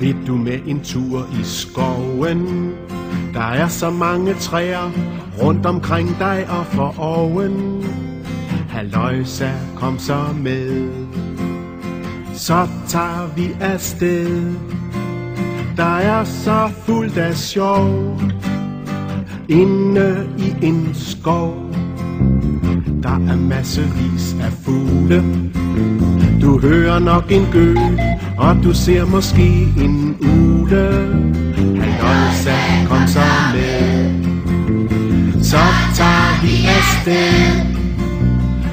Vil du med en tur i skoven? Der er så mange træer rundt omkring dig og for oven. Halløjsa, kom så med, så tager vi afsted. Der er så fuldt af sjov inde i en skov. Der er massevis af fugle. Du hører nok en gø, og du ser måske en ugle. Halløjsa, kom så med, så tager vi afsted.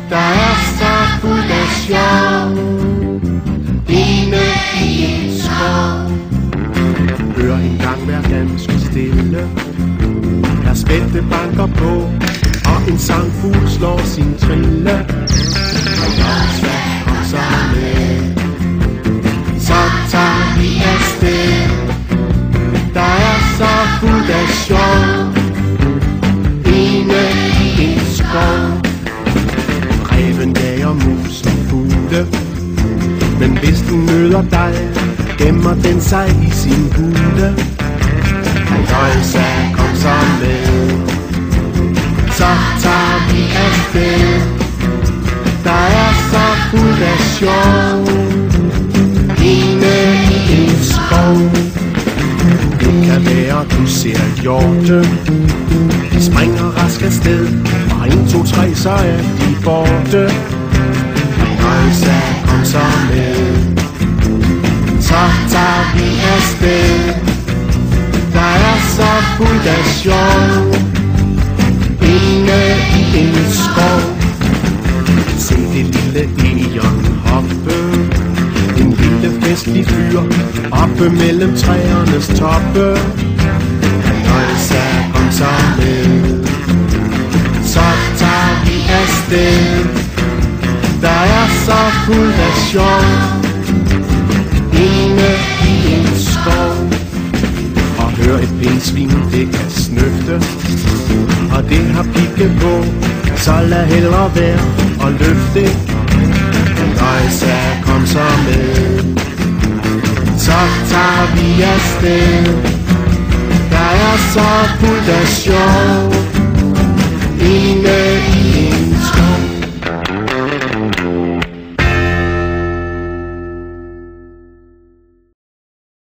Der er så fuldt af sjov inde i en skov. Hør engang vær ganske stille. Der spætte banker på, og en sangfugl slår sin trille. Halløjsa, kom så med, så tager vi afsted. Der er så fuldt af sjov inde i en skov. Ræven jager mus og fugle, men hvis den møder dig, gemmer den sig i sin hule. Halløjsa, kom så med, så tager vi afsted. Der er så fuldt af sjov inde i en skov. Det kan være, du ser hjorte, de springer rask afsted, og 1, 2, 3, så er de borte. Halløjsa, kom så med, så tager vi afsted. Der er så fuldt af sjov inde i en skov. Se det lille egon hoppe, en lille festlig fyr oppe mellem træernes toppe. Halløjsa, kom så med, så tager vi afsted. Der er så fuldt af sjov inde i en skov. Og hør et pindsvin, det kan snøfte, og det har pigge på, så lad hellere være og løfte. Halløjsa, kom så med, så tager vi afsted. Der er så fuldt af sjov inde